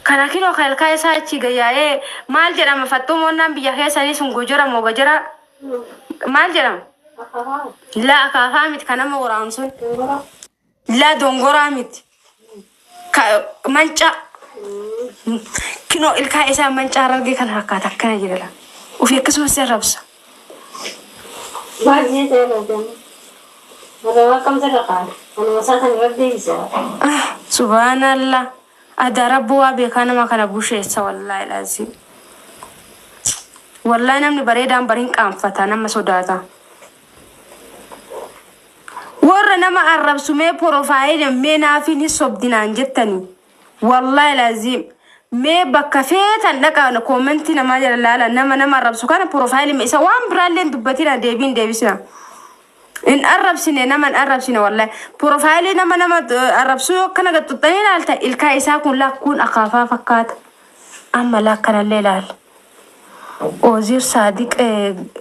kana kilo khalka isa achi gayae mal jedhama fattumonnaan biyya keessanii sun gojora moo gojora mal jedhama la akaafaa miti kanama waraansun la dongora miti manca kino ilka isa manca arge kan hakkaata akkana jedhala ufi akkasumas rabsa baay'ee jaalladha wala kam sadaqaa ana wasatan rabbi isa subhanallah ada rabbu wa be kana makana busheessa wallahi lazim wallahi namni bareedaan barin qaanfata nama sodaata warra nama arrabsume profile me naafi ni sobdinaan jettani wallahi lazim me bakka feetan dhaqa comment nama jalala nama arrabsu kana profile me isa waan biraalleen dubbatina deebisina in arrabsine naman arrabsine wallahi profile nama arrabsu kana gatutani laalta ilka isa kun la kun akafa fakkaata amma la kana leelal ozir sadiq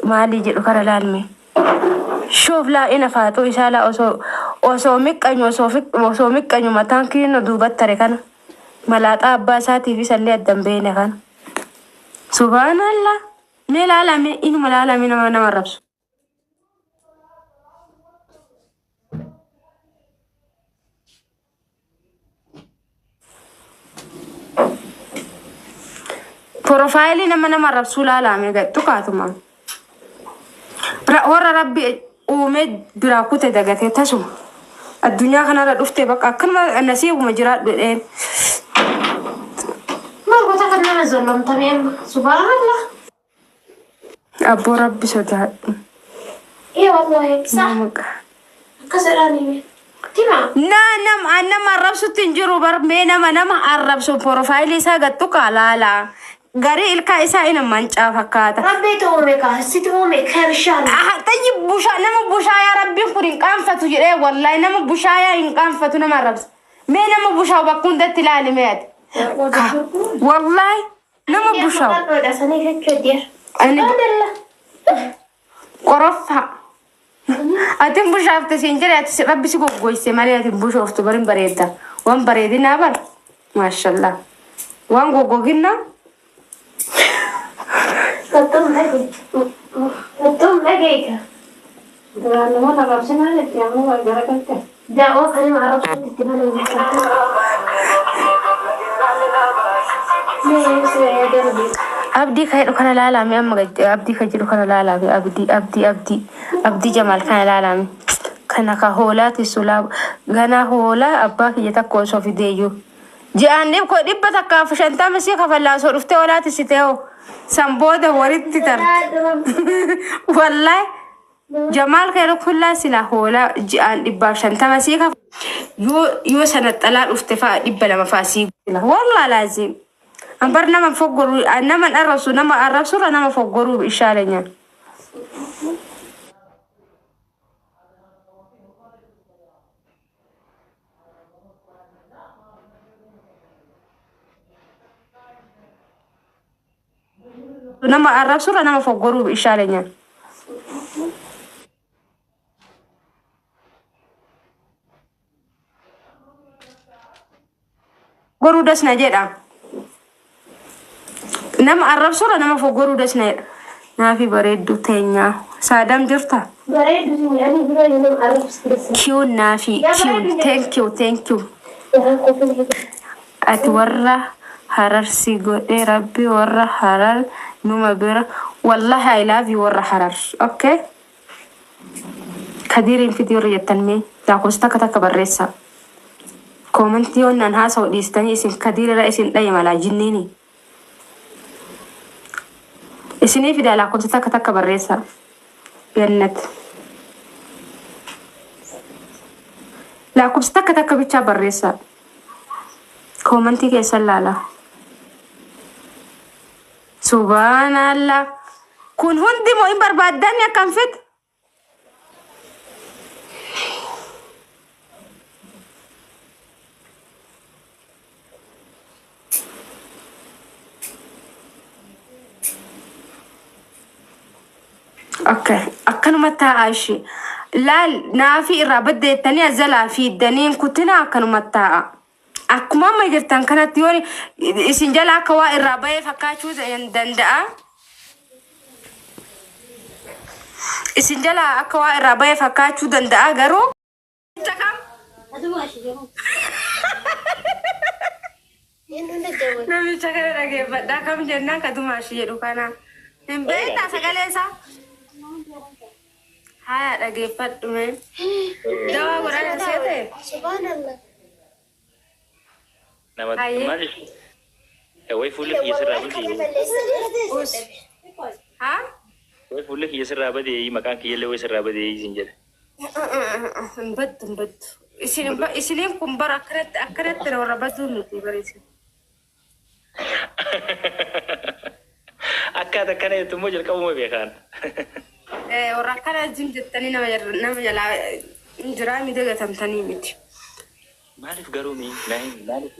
mali jedhu kana laalme شوف لا إنا فاتو إسالة أسو مكانيو متان كينو دوبات تركنا ملاتا أباساتي في سلي الدنبين كان سبحان الله ملا لا مي إنو ملا لا مينا ما نمربس بروفايلي نما نمربس لا لا مي قد تقاتما ورا ربي ومد براكوت دغته تسمع الدنيا كنا رفته بقى كلمه النسيب مجرات بدين ما قلت لك انا ظلم تمام سبحان الله ابو ربي صدق ايه والله صح كسراني تمام نعم انا ما ربسو تنجرو بر مينا ما عربسو بروفايلي ساغتو قالالا غاري الكا إسا إنا منشا فكاتا ربي توميكا ستومي كرشان طيب بوشا نما بوشا يا ربي خورين قانفتو جري والله نما بوشا يا إن قانفتو نما ربس مي نما بوشا وبكون دت العالمات والله نما بوشا أنا قرفها أتم بوشا فتسينجري أتسي ربي سيكو قويسي مالي أتم بوشا فتبرين بريدا وان بريدين أبر ما شاء الله وان قوقوكينا Betul lagi kan? Dengan nama tak apa sih mana? Yang mau gara kan? Jauh kali marah tuh di mana ini? Nih saya ada lebih. Abdi kayak kana lalami amma abdi kajiru kana lalami abdi jamal kana lalami kana ka holati sulab gana hola abba kiyata ko so fideyo جاني بكو دبتك كافشنتا مسيك فلا صرفت ولا تسيتيو سامبوده وريت تر والله جمال كيرو كلها سلا هولا جان دباشنتا مسيك يو سنه طلال افتفاء دبل مفاسي والله لازم امبرنا من فوقرو انا من الرسول نما الرسول انا ما فوقرو اشارهنا nama الرسول أنا ما فوقرو بإشارة قرو دس نجدا nama الرسول أنا ما فوقرو دس نجدا ما في بريدو تانيا سادم جرتا بريدو يعني بقى ينام الرسول كيو نافي كيو thank you أتورى حرر سيجو ربي ورا حرر نوما بيرا والله I love you ورا حرر أوكي كديرين في ديوري التنمي تاكوستا كتا بريسا كومنتيون أنها سو ديستاني اسم كدير رئيسين لا يمالا جنيني اسمي في دالا كوستا كتا بريسا بيانت لا كوستا كتا بيتشا بريسا كومنتي كيسلالا سبحان الله كون هندي مو إمبر بعدني كم فت اوكي اكنو متى عايشي لا نافي رابد التانية زلا في الدنين كنتنا اكنو متى akkuma amma jirtan kanatti yoon isin jala akka waa irraa bahee fakkaachuu danda'a. Isin jala akka waa irraa bahee fakkaachuu danda'a garuu. Namicha kana dhageeffadhaa kam jennaan katumaashi jedhu kana. Hin beektaa sagalee isaa. Haa dhageeffadhu mee. Dawaa godhana seete. Subhanallah. Nama maaliif? Way fuulli kiyya sirraa badee. Haa? Way fuulli kiyya sirraa badee maqaan kiyyallee way sirraa badee isin jedhe. Hin baddu. Isiniin kun bara akkanatti warra baduu nuti bareesin. Akkaataa kana jettu immoo jalqabuma beekan. Warra akkana jim jettanii nama jalaa jiraa miti gatamtanii miti. Maaliif garuu maaliif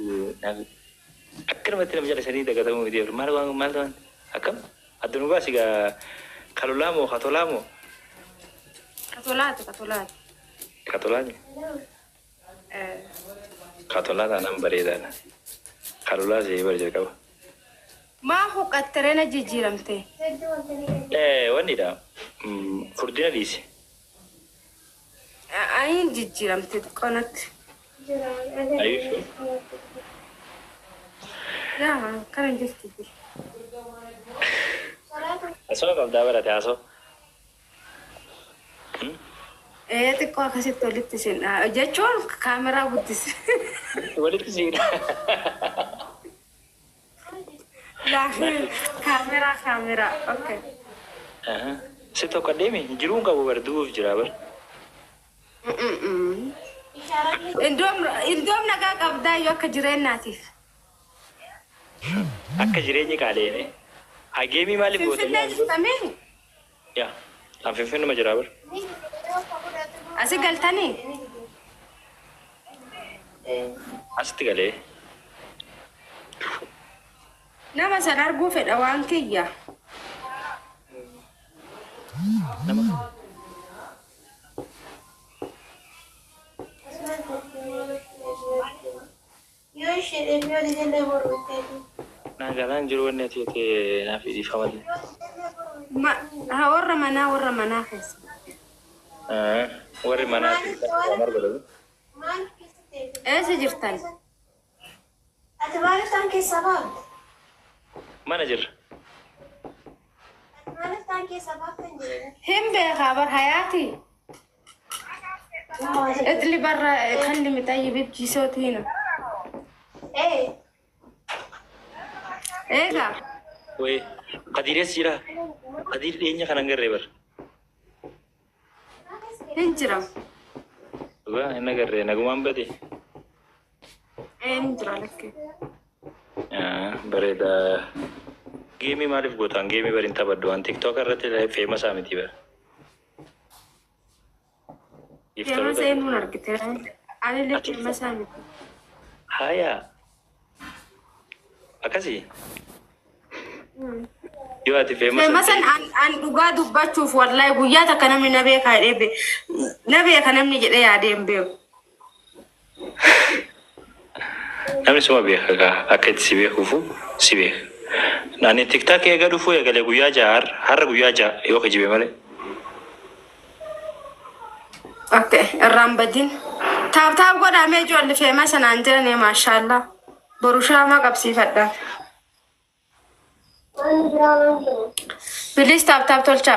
akkanumatti nama jala sanii dagatamuu miti maal ta'an akkam addunuu baasi gaa kalolaa moo katolaa moo? Katolaati. Katolaati? Katolaa taanaan bareedaadha. Kalolaa see bara jalqaba. Maa huqqattee na jijjiiramte? Wannidha. Furdina dhiise. Ayin jijjiiramte qonatti. Ayyuu. Yaa kana jirti. Asoo qabdaa barate asoo. Xiqqoo akkasitti walitti isin jechuun kaameraa guddise. Walitti siidha. Kaameraa. Okay. Si tokko deemi jiruun qabu barduuf jira bar. Indoom nagaa qabdaa yoo akka jireenyaatiif. Akka jireenyi qaaleene. Hageemii maaliif gootanii? Finfinnee jirtanii? Yaa, an Finfinnuma jira bar. Asi galtanii? Asitti galee. Nama san arguu fedha waan kiyya. Nagalaan jiru wanni ati naaf dhiifaman. Warra manaa keessa. Warri manaa eessa jirtan? Ati maaliif keessa baafte? mana jirra. Maaliif keessa baafte hin jirre? Hin beekaa bar hayaati. Itli barra kalli طيب بجيسوت هنا. Eega. Wee qadiirees jira. Qadiir dhiyeenya kan agarree bar. Hin jira. Dhugaa hin agarree nagumaan bade. Hin jira lakkee. Bareeda. Geemii maaliif gootaan geemii bariin taphaddu waan tiktook irratti feemasaa miti bar. Feemasa eenyuun argite? Ani illee feemasaa miti. Hayaa. Akkasii. Yoo ati feemasan an dhugaa dubbachuuf wallahi guyyaa takka namni na beekaa jedhee na beeka namni jedhee yaadee hin beeku. Namni suma beeka akka itti si beekuufu si beeka. Naani tiktok eega dhufuu eegalee guyyaa ja'a har'a guyyaa ja'a yoo kijibe malee. Okay, irraan badin. Taap godhamee ijoolli feemasan aan jiranii maashaallah. Borushaama qabsiifadha. Bilis taap tolcha.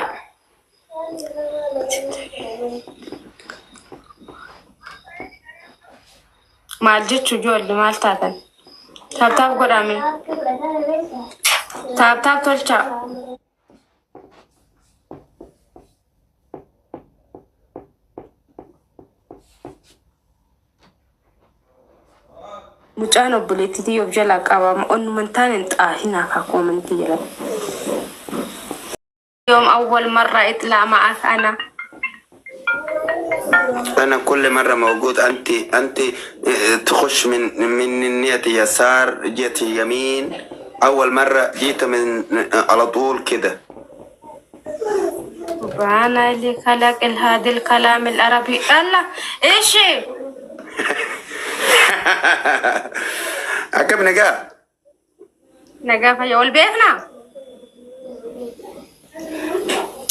Maal jechuun ijoolli maal taatan? Taap godhame. Taap tolcha. Mucaan obboleettii of jalaa qabama onnumaan taaneen xaahinaa kaakomantii jala. يوم أول مرة إطلع معك أنا كل مرة موجود. أنت تخش من النية يسار جيت يمين. أول مرة جيت من على طول كده. سبحان اللي خلق هذا الكلام العربي. الله إيش أكم نجا نجا فيا والبيخنا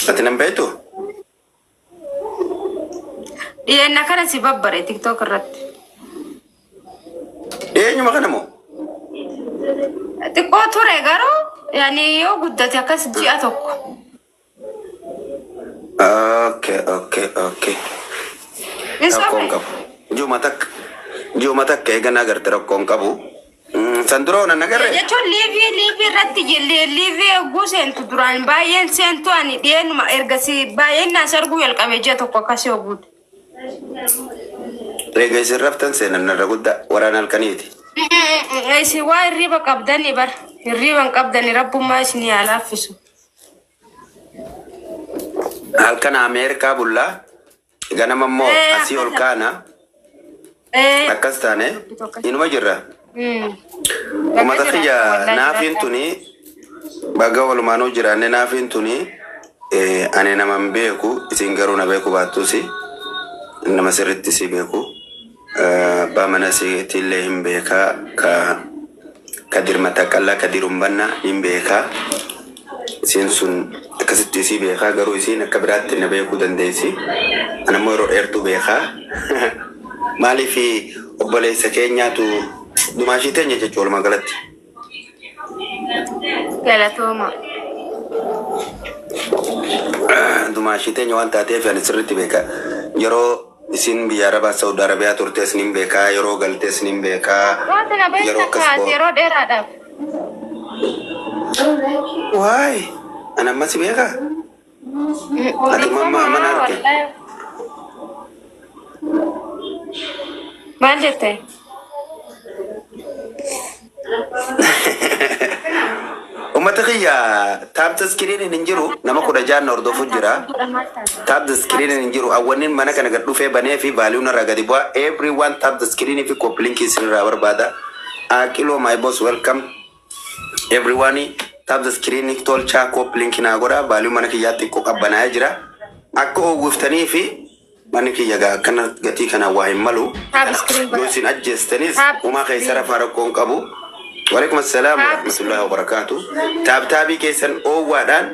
أتنم بيتو لأن كان سبب بري تيك توك الرد إيه نما كنمو تكو توري غارو يعني يو قدت يكاس جياتك أوكي rakkoon qabu juumatak eegana agarte rakkoon qabu sanduroo nan agarre jechuun liivii irratti liivii oguu seentu duraan baay'een seentu ani dhiyeenuma ergasii baay'een naas arguu jalqabe ji'a tokko akkasii oguudha. Reega isin raftan seenan narra guddaa waraana halkaniiti. Isin waa hirriiba qabdani bar hirriiban qabdani rabbummaa isinii haa laaffisu. Halkan Ameerikaa bullaa ganama immoo asii ol kaana akkas taane inuma jirra. Ummata kiyya naafiin tuni baga walumaanuu jiraanne naafiin tuni ani naman beeku isin garuu na beeku baattusi nama sirritti si beeku abbaa mana siitiillee hin beekaa ka dirmata qallaa ka dirumbanna hin beekaa isin sun akkasitti si beekaa garuu isin akka biraatti na beekuu dandeessi anammoo yeroo dheertuu beekaa maaliifi obboleessa keenyaatu dumaashii teenya jechuun walumaa galatti. Galatooma. Dumaashii teenya waan taateef ani sirriitti beeka. Yeroo isin biyya Arabaa Saudi Arabiyaa turtees nin beekaa, yeroo galtees nin beekaa. Yeroo akkas boo. Yeroo dheeraadhaaf. Waay, ani amma si beekaa? Ati mamma mana arge. Maal jettee? Ummata kiyya taabta iskiriiniin hin jiru nama 16 hordofu jira. Taabta iskiriiniin hin jiru awwannin mana kana gad dhufee banee fi vaaliyuun irraa gadi bu'a. Everyone taabta iskiriinii fi koppilinkii isinirraa barbaada. Aqiloo my boss welcome. Everyone taabta iskiriinii tolchaa koppilinkii naa godha. Vaaliyuu mana kiyyaatti xiqqoo qabbanaa'ee jira. Akka oowwiftanii fi mana kiyya akkana gatii kana waa hin malu. Yoo isin ajjeestanis uumaa keessa rafaa rakkoon qabu. وعليكم السلام ورحمة الله وبركاته. تابي كيسن أو وادان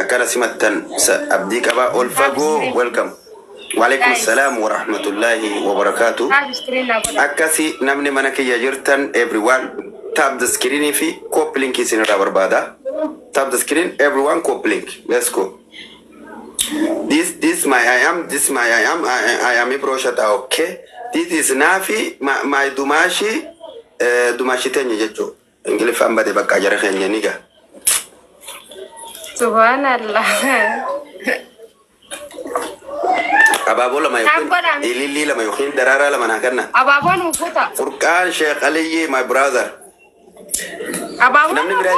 أكان سمتن أبديك أبا أولفاجو ويلكم. وعليكم السلام ورحمة الله وبركاته. أكاسي نمني منك يجرتن everyone tap the screen في كوبلينك يسين رابر بادا. Tap the screen everyone كوبلينك. Let's go. This my I am a brochure. Okay. This is Nafi my Dumashi. Dumashi tenya jecho ingile famba de bakka jara khenya niga subhanallah ababo la mayo ilili la mayo khin darara la manakanna ababo nufuta Furqan Sheikh Ali my brother ababo nufuta